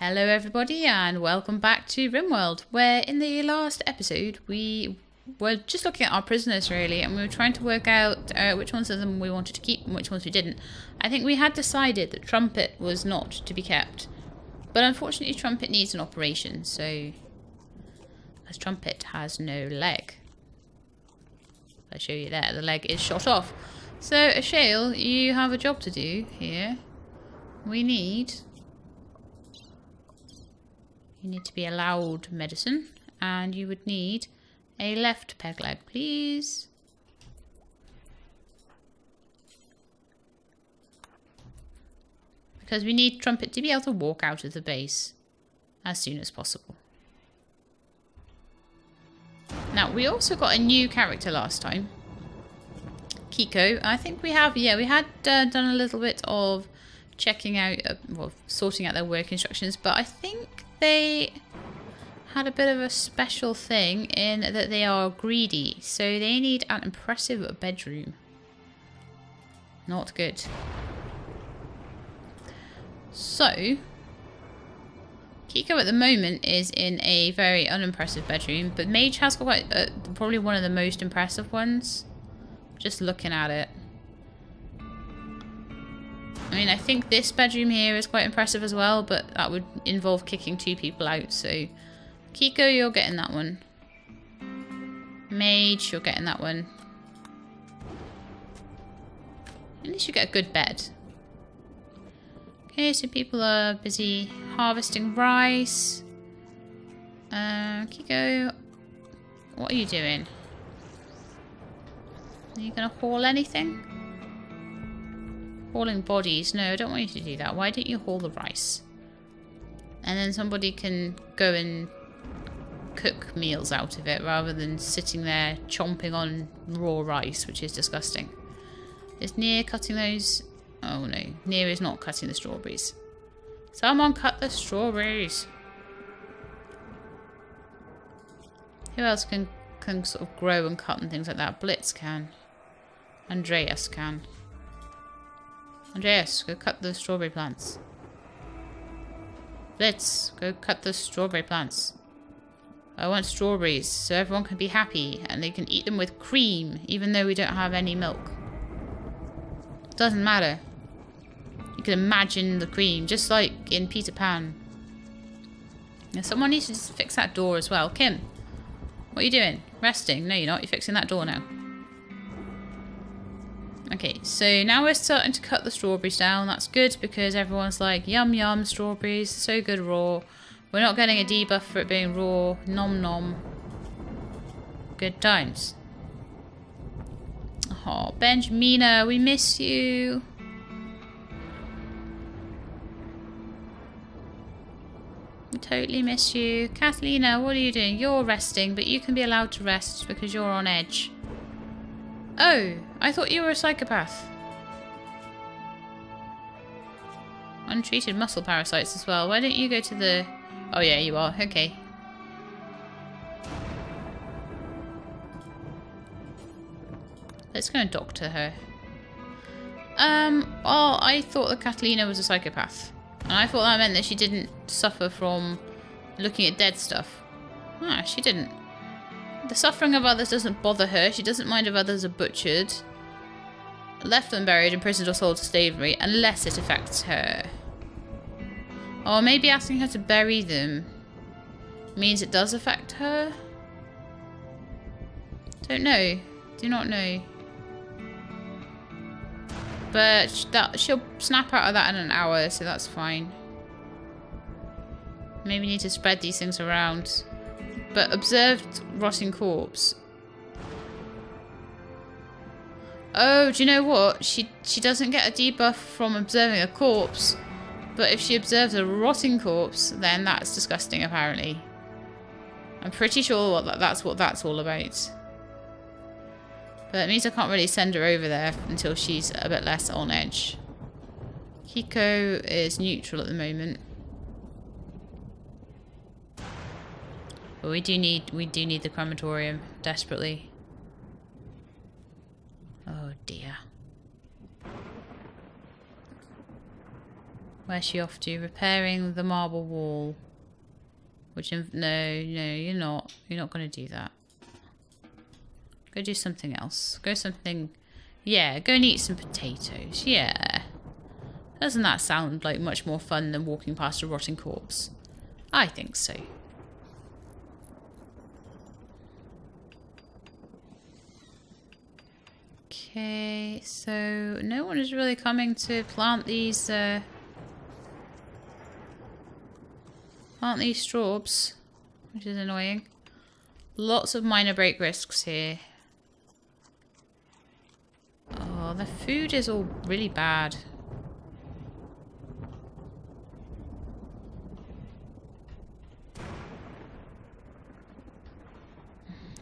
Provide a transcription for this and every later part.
Hello everybody and welcome back to Rimworld, where in the last episode we were just looking at our prisoners really, and we were trying to work out which ones of them we wanted to keep and which ones we didn't. I think we had decided that Trumpet was not to be kept, but unfortunately Trumpet needs an operation, so as Trumpet has no leg. I'll show you there, the leg is shot off. So Ashale, you have a job to do here. You need to be allowed medicine, and you would need a left peg leg, please. Because we need Trumpet to be able to walk out of the base as soon as possible. Now, we also got a new character last time. Kiko. I think we have, we had done a little bit of checking out, sorting out their work instructions, but I think they had a bit of a special thing in that they are greedy, so they need an impressive bedroom. Not good. So, Kiko at the moment is in a very unimpressive bedroom, but Mage has got quite, probably one of the most impressive ones. Just looking at it. I mean, I think this bedroom here is quite impressive as well, but that would involve kicking two people out, so... Kiko, you're getting that one. Mage, you're getting that one. At least you get a good bed. Okay, so people are busy harvesting rice. Kiko, what are you doing? Are you going to haul anything? Hauling bodies. No, I don't want you to do that. Why don't you haul the rice? And then somebody can go and cook meals out of it rather than sitting there chomping on raw rice, which is disgusting. Is Near cutting those? Oh no, Near is not cutting the strawberries. Someone cut the strawberries. Who else can sort of grow and cut and things like that? Blitz can. Andreas can. Andreas, go cut the strawberry plants. Blitz, go cut the strawberry plants. I want strawberries so everyone can be happy and they can eat them with cream even though we don't have any milk. Doesn't matter. You can imagine the cream, just like in Peter Pan. Now someone needs to just fix that door as well. Kim, what are you doing? Resting? No, you're not. You're fixing that door now. Okay, so now we're starting to cut the strawberries down. That's good because everyone's like, yum yum, strawberries, so good raw. We're not getting a debuff for it being raw. Nom nom. Good times. Oh, Benjamina, we miss you. We totally miss you. Kathlina, what are you doing? You're resting, but you can be allowed to rest because you're on edge. Oh, I thought you were a psychopath. Untreated muscle parasites as well. Why don't you go to the... Oh yeah, you are. Okay. Let's go and doctor her. Well, I thought that Catalina was a psychopath. And I thought that meant that she didn't suffer from looking at dead stuff. Ah, she didn't. The suffering of others doesn't bother her. She doesn't mind if others are butchered, left unburied, imprisoned or sold to slavery, unless it affects her. Or maybe asking her to bury them means it does affect her? Don't know. Do not know. But she'll snap out of that in an hour, so that's fine. Maybe need to spread these things around. But observed rotting corpse. Oh, do you know what? She doesn't get a debuff from observing a corpse. But if she observes a rotting corpse, then that's disgusting, apparently. I'm pretty sure that's what that's all about. But it means I can't really send her over there until she's a bit less on edge. Kiko is neutral at the moment. But we do need the crematorium desperately. Oh dear. Where's she off to? Repairing the marble wall. Which, no, you're not. You're not going to do that. Go do something else. Go something... Yeah, go and eat some potatoes. Yeah. Doesn't that sound like much more fun than walking past a rotting corpse? I think so. Okay, so no one is really coming to plant these strawbs, which is annoying. Lots of minor break risks here. Oh, the food is all really bad.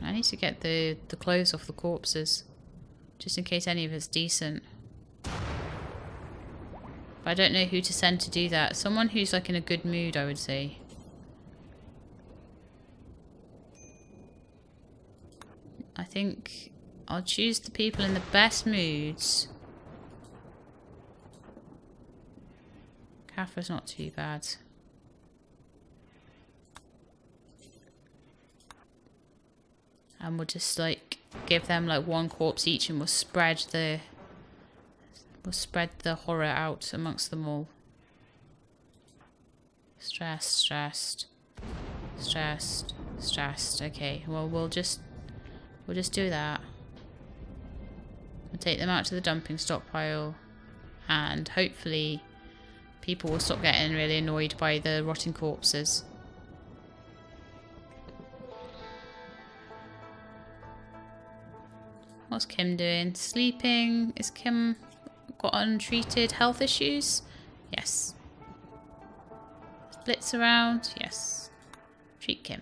I need to get the clothes off the corpses. Just in case any of it's decent. But I don't know who to send to do that. Someone who's like in a good mood, I would say. I think I'll choose the people in the best moods. Kafra's not too bad. And we'll just like give them like one corpse each, and we'll spread the horror out amongst them all. Stressed, stressed, stressed, stressed. Okay, well we'll just do that. We'll take them out to the dumping stockpile, and hopefully people will stop getting really annoyed by the rotting corpses. What's Kim doing? Sleeping? Is Kim got untreated health issues? Yes. Blitz around? Yes. Treat Kim.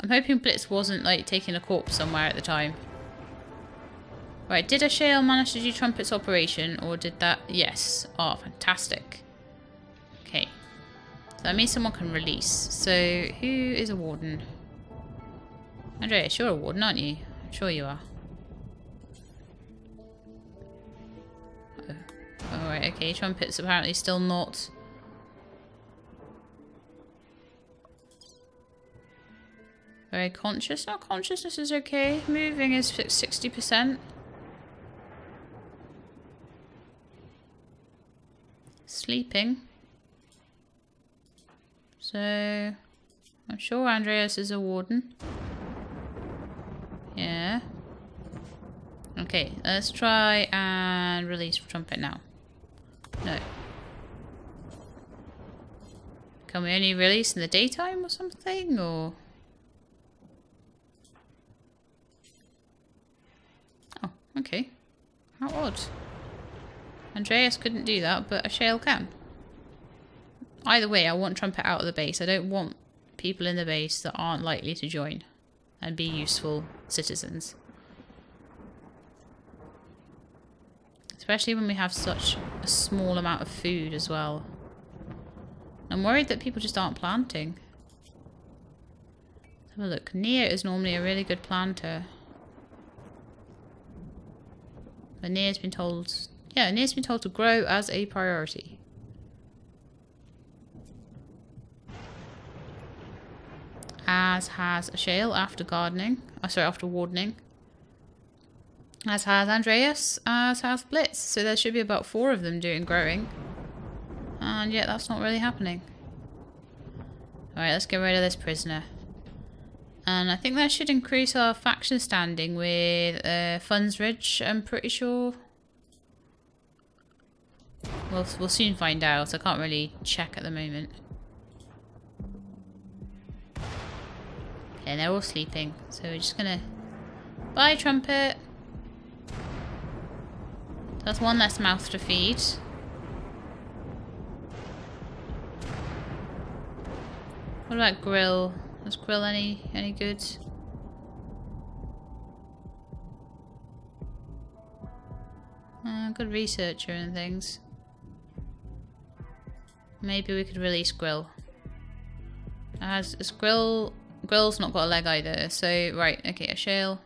I'm hoping Blitz wasn't like taking a corpse somewhere at the time. Right, did Ashale manage to do Trumpet's operation, or did that? Yes. Oh, fantastic. Okay. So that means someone can release. So who is a warden? Andreas, you're a warden, aren't you? I'm sure you are. Oh. Alright, okay. Trumpet's apparently still not... very conscious. No, consciousness is okay. Moving is 60%. Sleeping. So... I'm sure Andreas is a warden. Yeah. Okay, let's try and release Trumpet now. No. Can we only release in the daytime or something, or...? Oh, okay. How odd. Andreas couldn't do that, but Ashale can. Either way, I want Trumpet out of the base. I don't want people in the base that aren't likely to join and be useful citizens. Especially when we have such a small amount of food as well. I'm worried that people just aren't planting. Let's have a look. Nia is normally a really good planter. But Nia's been told... yeah, Nia's been told to grow as a priority. As has Ashale after gardening. Oh, sorry, after wardening. As has Andreas. As has Blitz. So there should be about 4 of them doing growing. And yet that's not really happening. Alright, let's get rid of this prisoner. And I think that should increase our faction standing with Funds Ridge, I'm pretty sure. We'll soon find out. I can't really check at the moment. And they're all sleeping, so we're just gonna... Bye, Trumpet! That's one less mouth to feed. What about Grill? Is Grill any good? Good researcher and things. Maybe we could release Grill. Is Grill's not got a leg either, so right, okay, Ashale.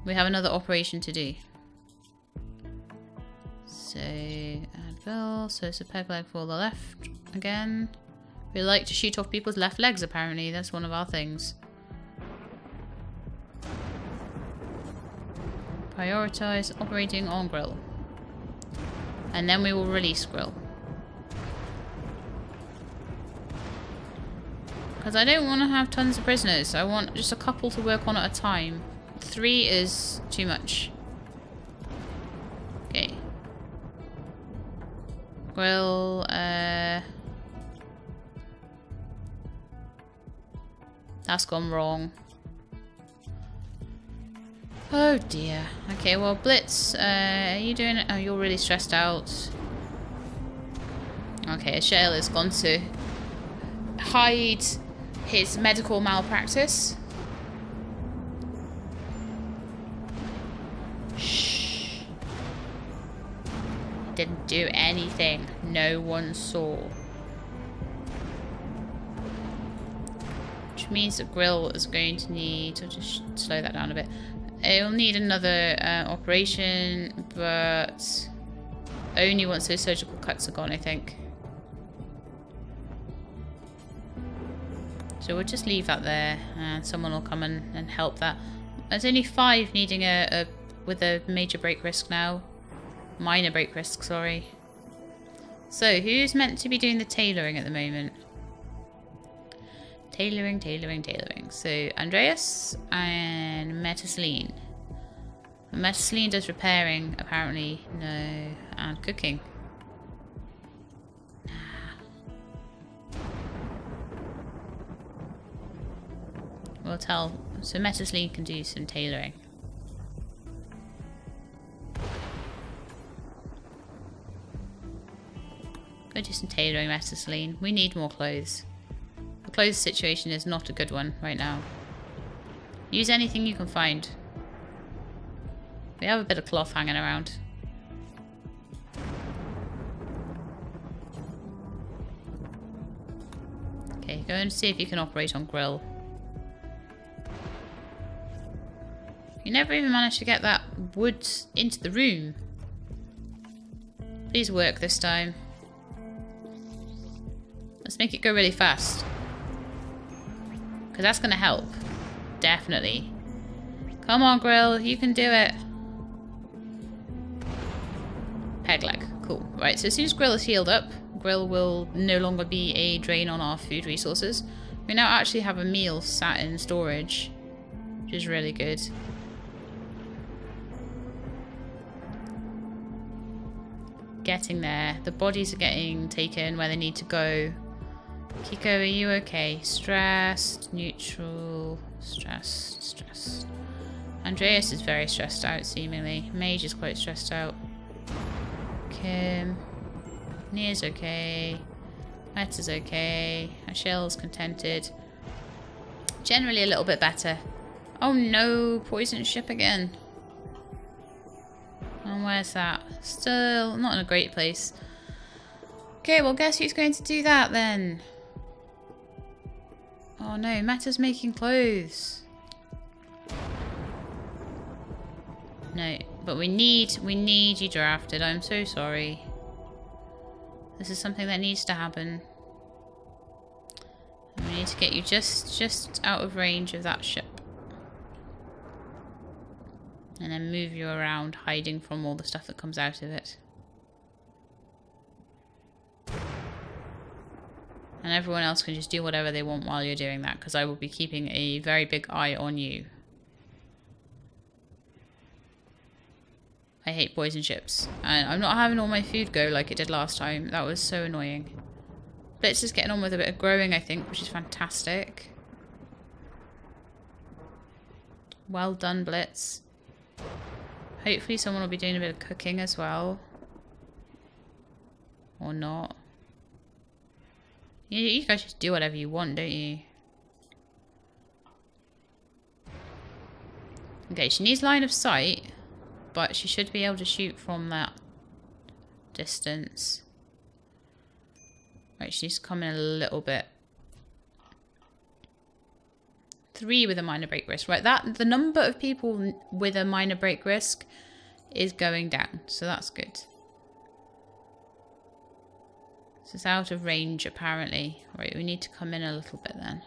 We have another operation to do. So, add Bill. So it's a peg leg for the left again. We like to shoot off people's left legs, apparently. That's one of our things. Prioritize operating on Grill. And then we will release Grill. Because I don't want to have tons of prisoners. I want just a couple to work on at a time. 3 is too much. Okay. Grill, that's gone wrong. Oh dear. Okay, well, Blitz, are you doing it? Oh, you're really stressed out. Okay, Shale has gone to hide his medical malpractice. Shh. Didn't do anything. No one saw. Which means that Grill is going to need to just slow that down a bit. It'll need another operation, but only once those surgical cuts are gone, I think. So we'll just leave that there, and someone will come in and help that. There's only 5 needing with a major break risk now. Minor break risk, sorry. So who's meant to be doing the tailoring at the moment? Tailoring. So Andreas and Metaceline. Metaceline does repairing, apparently. No. And cooking. We'll tell. So Metaceline can do some tailoring. Go do some tailoring, Metaceline. We need more clothes. The clothes situation is not a good one right now. Use anything you can find. We have a bit of cloth hanging around. Okay, go and see if you can operate on Grill. You never even managed to get that wood into the room. Please work this time. Let's make it go really fast. Because that's going to help. Definitely. Come on, Grill. You can do it. Peg leg. Cool. Right, so as soon as Grill is healed up, Grill will no longer be a drain on our food resources. We now actually have a meal sat in storage, which is really good. Getting there. The bodies are getting taken where they need to go. Kiko, are you okay? Stressed, neutral, stressed. Andreas is very stressed out, seemingly. Mage is quite stressed out. Kim. Nia's okay. Meta's okay. Michelle's contented. Generally a little bit better. Oh no, poison ship again. And where's that? Still not in a great place. Okay, well guess who's going to do that then? Oh no, Meta's making clothes. No, but we need you drafted. I'm so sorry. This is something that needs to happen. And we need to get you just out of range of that ship. And then move you around, hiding from all the stuff that comes out of it. And everyone else can just do whatever they want while you're doing that, because I will be keeping a very big eye on you. I hate poison ships. And I'm not having all my food go like it did last time. That was so annoying. Blitz is getting on with a bit of growing, I think, which is fantastic. Well done, Blitz. Hopefully someone will be doing a bit of cooking as well. Or not. You guys just do whatever you want, don't you? Okay, she needs line of sight, but she should be able to shoot from that distance. Right, she's coming a little bit. 3 with a minor break risk. Right, the number of people with a minor break risk is going down, so that's good. This is out of range, apparently. Right, we need to come in a little bit then.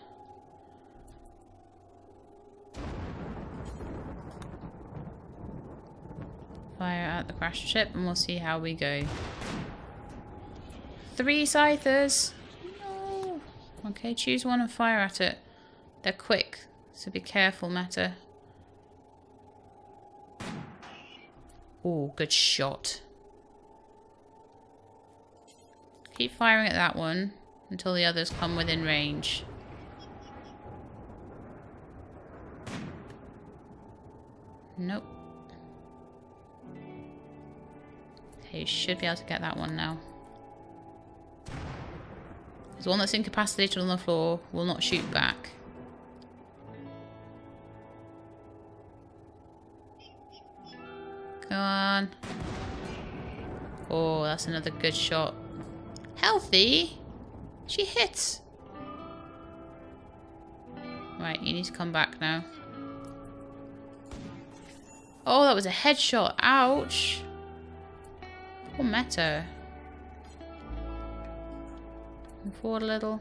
Fire at the crash ship and we'll see how we go. 3 scythers! No! Okay, choose one and fire at it. They're quick, so be careful, Meta. Oh, good shot. Keep firing at that one until the others come within range. Nope. Okay, you should be able to get that one now. The one that's incapacitated on the floor will not shoot back. Come on. Oh, that's another good shot. Healthy? She hits. Right, you need to come back now. Oh, that was a headshot. Ouch. Poor Meta. Come forward a little.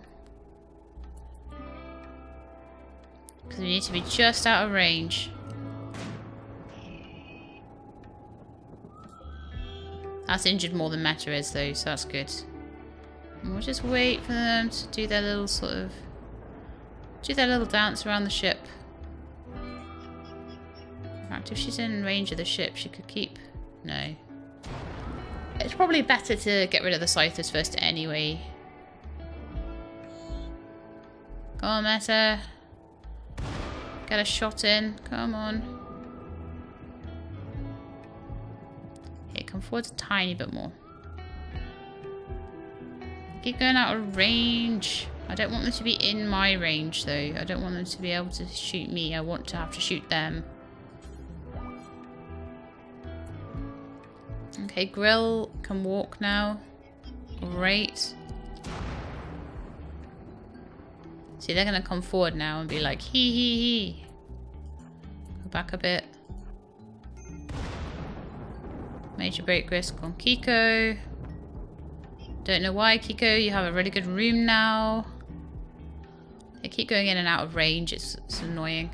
Because we need to be just out of range. That's injured more than Meta is though, so that's good. And we'll just wait for them to do their little sort of... do their little dance around the ship. In fact, if she's in range of the ship, she could keep... no. It's probably better to get rid of the scythers first anyway. Come on, Meta. Get a shot in. Come on. Okay, come forward a tiny bit more. Keep going out of range. I don't want them to be in my range though. I don't want them to be able to shoot me. I want to have to shoot them. Okay, Grill can walk now. Great. See, they're going to come forward now and be like, hee hee hee. Go back a bit. Major break risk on Kiko. Don't know why, Kiko. You have a really good room now. They keep going in and out of range. It's annoying.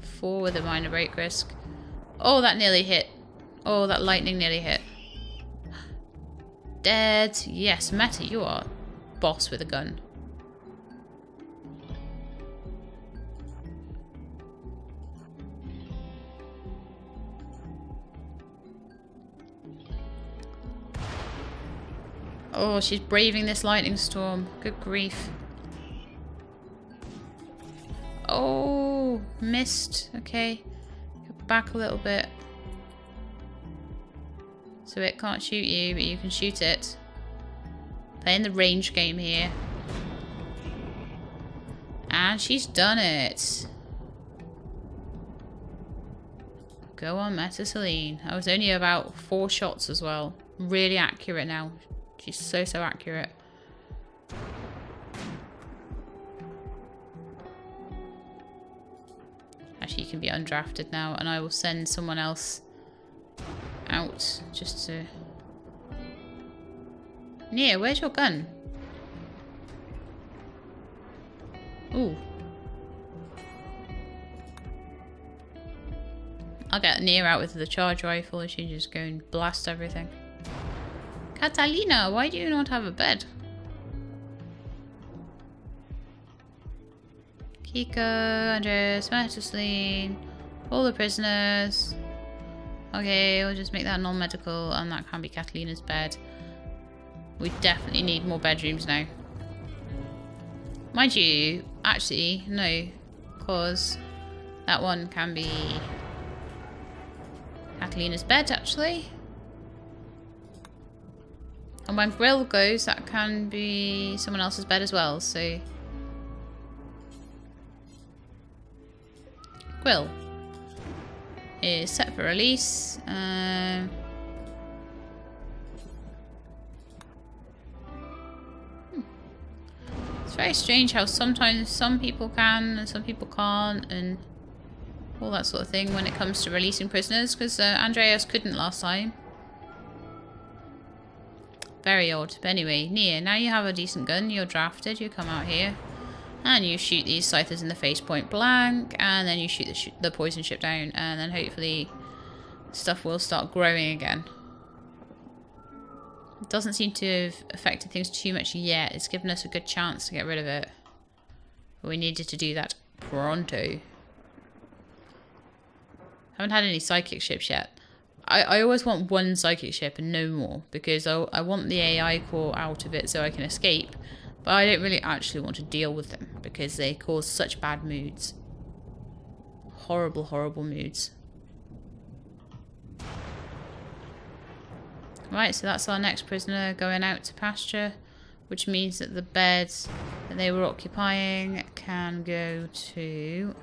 4 with a minor break risk. Oh, that nearly hit. Oh, that lightning nearly hit. Dead. Yes, Meta, you are boss with a gun. Oh, she's braving this lightning storm. Good grief. Oh, missed. Okay. Go back a little bit. So it can't shoot you, but you can shoot it. Playing the range game here. And she's done it. Go on, Meta Celine. I was only about 4 shots as well. Really accurate now. She's so accurate. Actually, you can be undrafted now, and I will send someone else out just to... Nia, where's your gun? Ooh. I'll get Nia out with the charge rifle and she just go and blast everything. Catalina, why do you not have a bed? Kiko, Andres, Metaslene, all the prisoners. Okay, we'll just make that non-medical and that can be Catalina's bed. We definitely need more bedrooms now. Mind you, actually, no, because that one can be Catalina's bed, actually. And when Grill goes, that can be someone else's bed as well, so... Grill is set for release. It's very strange how sometimes some people can and some people can't and all that sort of thing when it comes to releasing prisoners, because Andreas couldn't last time. Very odd. But anyway, Nia, now you have a decent gun. You're drafted. You come out here. And you shoot these scythers in the face point blank. And then you shoot the poison ship down. And then hopefully stuff will start growing again. It doesn't seem to have affected things too much yet. It's given us a good chance to get rid of it. But we needed to do that pronto. Haven't had any psychic ships yet. I always want one psychic ship and no more. Because I want the AI core out of it so I can escape. But I don't really actually want to deal with them. Because they cause such bad moods. Horrible, horrible moods. Right, so that's our next prisoner going out to pasture. Which means that the beds that they were occupying can go to...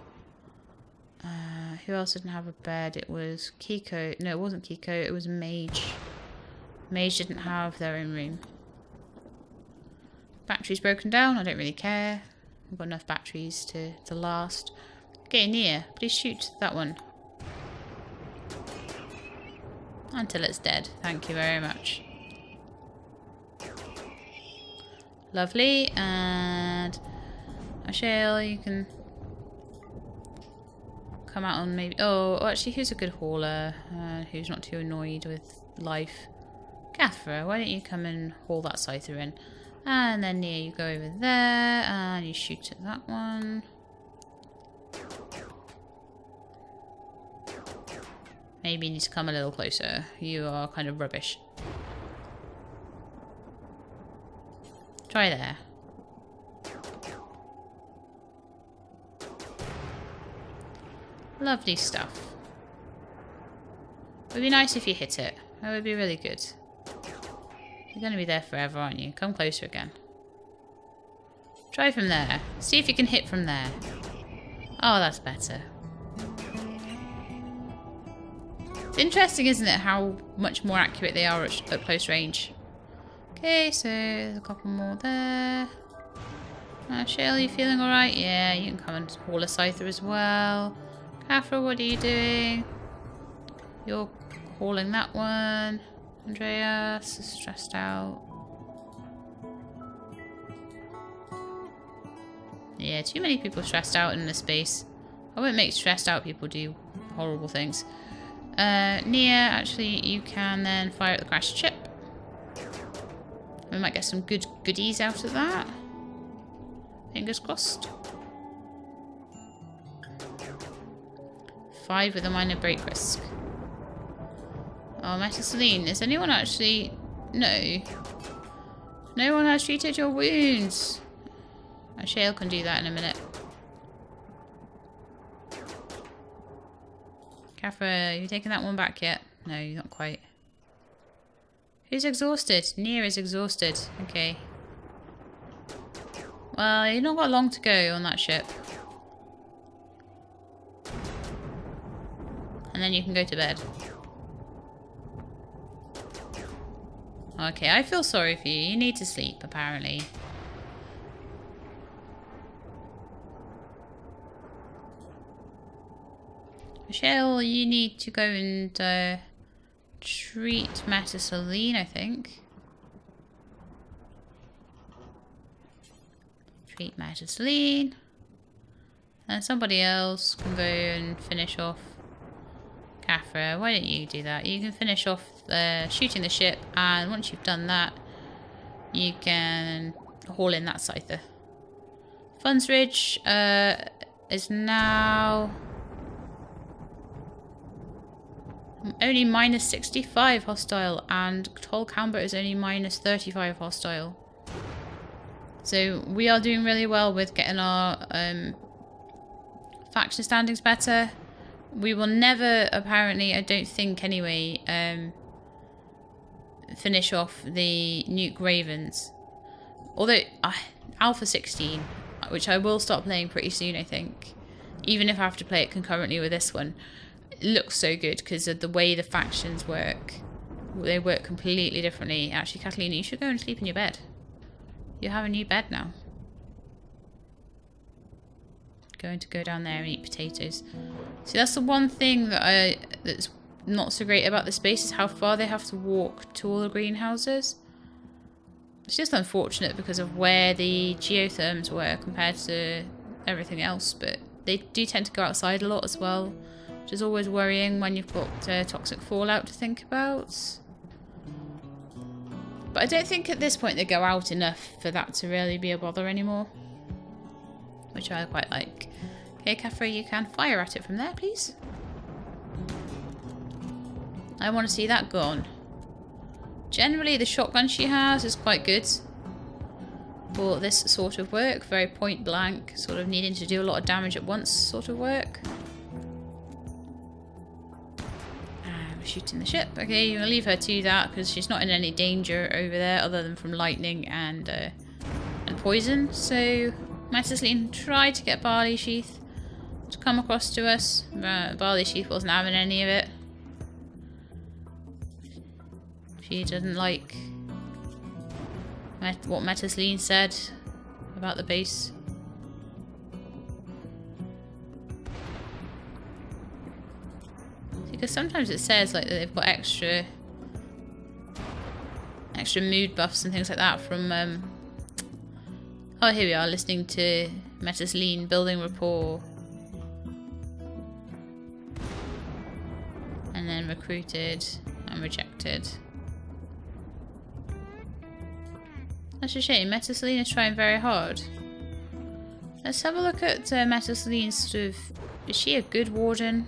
who else didn't have a bed? It was Kiko. No, it wasn't Kiko. It was Mage. Mage didn't have their own room. Battery's broken down. I don't really care. I've got enough batteries to last. Okay, Nia, please shoot that one. Until it's dead. Thank you very much. Lovely. And Michelle, you can come out on maybe... Oh, actually, who's a good hauler? Who's not too annoyed with life? Cathra, why don't you come and haul that scyther in? And then Nia, you go over there and you shoot at that one. Maybe you need to come a little closer. You are kind of rubbish. Try there. Lovely stuff. It would be nice if you hit it. That would be really good. You're going to be there forever, aren't you? Come closer again. Try from there. See if you can hit from there. Oh, that's better. It's interesting, isn't it, how much more accurate they are at close range. Okay, so there's a couple more there. Shale, you feeling alright? Yeah, you can come and haul a scyther as well. Cathra, what are you doing? You're hauling that one. Andreas is stressed out. Yeah, too many people stressed out in this space. I won't make stressed out people do horrible things. Nia, actually, you can then fire at the crashed ship. We might get some good goodies out of that. Fingers crossed. 5 with a minor break risk. Oh, Metaceline, is anyone actually... No. No one has treated your wounds. Shale can do that in a minute. Cathra, have you taken that one back yet? No, not quite. Who's exhausted? Nia is exhausted. Okay. Well, you've not got long to go on that ship. And then you can go to bed. Okay, I feel sorry for you. You need to sleep, apparently. Michelle, you need to go and treat Metaceline, I think. Treat Metaceline. And somebody else can go and finish off Cathra. Why don't you do that? You can finish off shooting the ship, and once you've done that, you can haul in that scyther. Funds Ridge is now... only minus 65 hostile, and Tol Camber is only minus 35 hostile. So we are doing really well with getting our faction standings better. We will never, apparently, I don't think anyway, finish off the Nuke Ravens. Although, Alpha 16, which I will start playing pretty soon, I think. Even if I have to play it concurrently with this one. Looks so good because of the way the factions work. They work completely differently. Actually, Catalina, you should go and sleep in your bed. You have a new bed now. Going to go down there and eat potatoes. See, that's the one thing that that's not so great about this space is how far they have to walk to all the greenhouses. It's just unfortunate because of where the geotherms were compared to everything else, but they do tend to go outside a lot as well, which is always worrying when you've got toxic fallout to think about. But I don't think at this point they go out enough for that to really be a bother anymore, which I quite like. Okay, Caffrey, you can fire at it from there, please. I want to see that gone. Generally, the shotgun she has is quite good for this sort of work. Very point blank, sort of needing to do a lot of damage at once sort of work. And we're shooting the ship. Okay, you're going to leave her to that because she's not in any danger over there other than from lightning and poison. So, Metasleen tried to get Barley Sheath to come across to us. Barley Sheath wasn't having any of it. She didn't like what Metasleen said about the base. Because sometimes it says like that they've got extra mood buffs and things like that from oh, here we are, listening to Metasleen, building rapport. And then recruited and rejected. That's a shame. Metasleen is trying very hard. Let's have a look at Metasleen's sort of... Is she a good warden?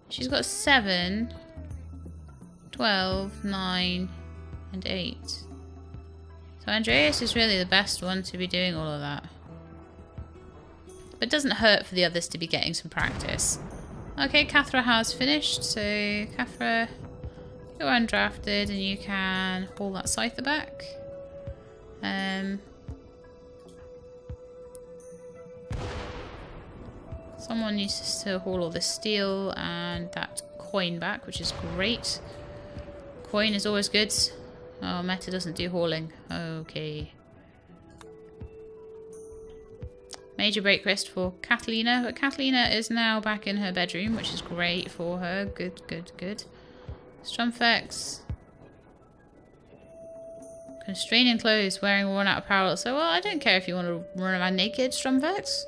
She's got 7, 12, 9, and 8. So Andreas is really the best one to be doing all of that. But it doesn't hurt for the others to be getting some practice. Okay, Cathra has finished, so Cathra... You're undrafted and you can haul that scyther back. Someone needs to haul all this steel and that coin back, which is great. Coin is always good. Oh, Meta doesn't do hauling. Okay. Major break risk for Catalina, but Catalina is now back in her bedroom, which is great for her. Good, good, good. Strumfex. Constraining clothes, wearing worn out apparel. So, well, I don't care if you want to run around naked, Strumfex.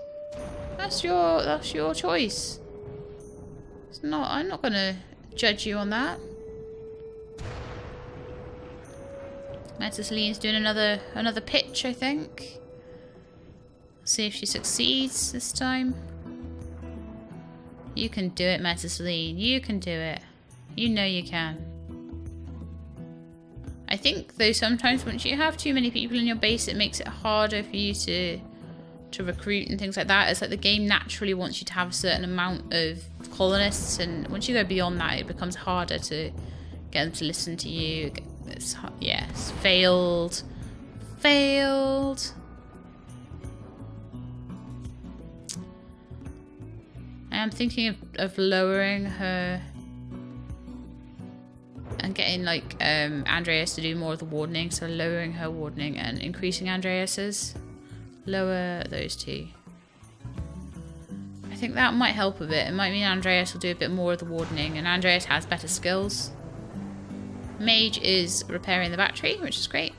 That's your choice. It's not. I'm not gonna judge you on that. Metasleen's doing another pitch, I think. See if she succeeds this time. You can do it, Metasleen. You can do it. You know you can. I think, though, sometimes once you have too many people in your base, it makes it harder for you to recruit and things like that. It's like the game naturally wants you to have a certain amount of colonists, and once you go beyond that, it becomes harder to get them to listen to you. It's, yes, failed. Failed. I'm thinking of lowering her and getting like Andreas to do more of the wardening, so lowering her wardening and increasing Andreas's. Lower those two. I think that might help a bit. It might mean Andreas will do a bit more of the wardening, and Andreas has better skills. Mage is repairing the battery, which is great.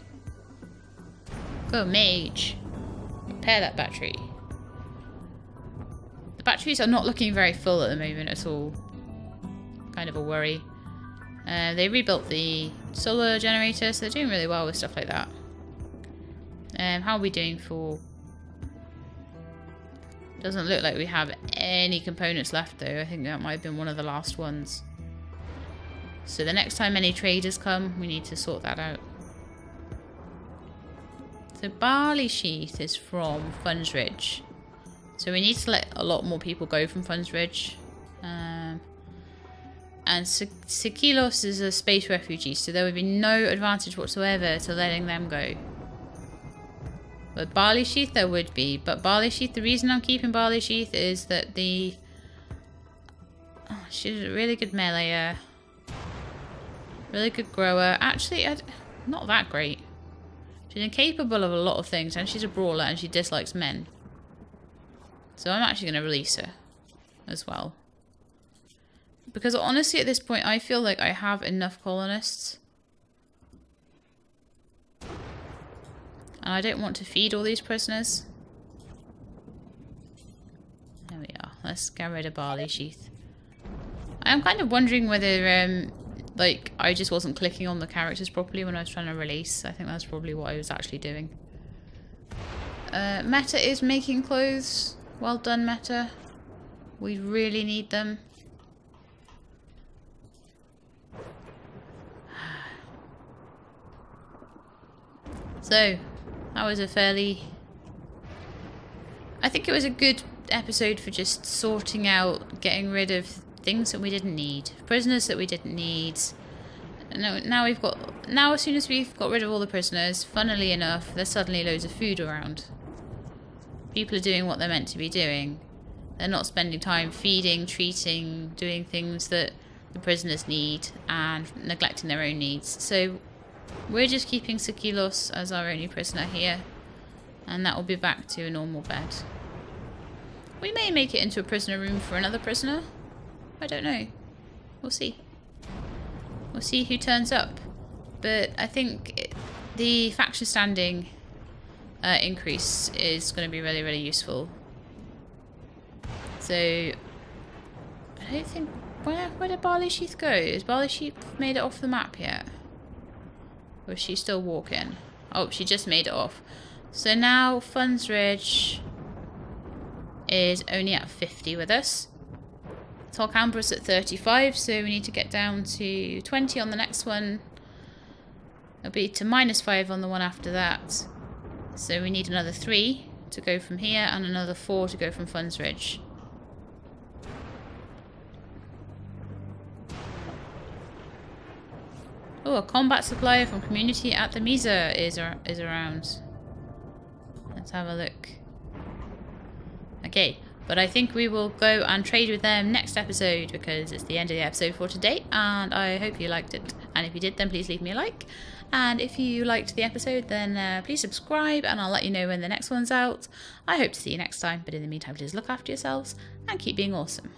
Go Mage. Repair that battery. The batteries are not looking very full at the moment at all. Kind of a worry. They rebuilt the solar generator, so they're doing really well with stuff like that. How are we doing for... Doesn't look like we have any components left though. I think that might have been one of the last ones. So the next time any traders come, we need to sort that out. So Barley Sheath is from Funds Ridge. So we need to let a lot more people go from Funds Ridge. And Sikilos is a space refugee, so there would be no advantage whatsoever to letting them go. But Barley Sheath there would be. But Barley Sheath, the reason I'm keeping Barley Sheath is that the... Oh, she's a really good meleeer. Really good grower. Actually, not that great. She's incapable of a lot of things, and she's a brawler, and she dislikes men. So I'm actually going to release her as well. Because honestly, at this point, I feel like I have enough colonists And I don't want to feed all these prisoners. There we are. Let's get rid of barley sheath. I'm kind of wondering whether, like, I just wasn't clicking on the characters properly when I was trying to release. I think that's probably what I was actually doing. Meta is making clothes. Well done, Meta. We really need them. So, that was a fairly... I think it was a good episode for just sorting out, getting rid of things that we didn't need. Prisoners that we didn't need. Now we've got... Now as soon as we've got rid of all the prisoners, funnily enough, there's suddenly loads of food around. People are doing what they're meant to be doing. They're not spending time feeding, treating, doing things that the prisoners need and neglecting their own needs. So we're just keeping Sikilos as our only prisoner here. And that will be back to a normal bed. We may make it into a prisoner room for another prisoner. I don't know. We'll see. We'll see who turns up. But I think the faction standing increase is going to be really, really useful. So, I don't think... Where did Barley Sheath go? Is Barley Sheath made it off the map yet? Or is she still walking? Oh, she just made it off. So now Funds Ridge is only at 50 with us. Torcambra's at 35, so we need to get down to 20 on the next one. It'll be to -5 on the one after that. So we need another 3 to go from here and another 4 to go from Funds Ridge. Oh, a combat supplier from community at the Mesa is around. Let's have a look. Okay, but I think we will go and trade with them next episode because it's the end of the episode for today, and I hope you liked it. And if you did, then please leave me a like. And if you liked the episode, then please subscribe and I'll let you know when the next one's out. I hope to see you next time, but in the meantime, please look after yourselves and keep being awesome.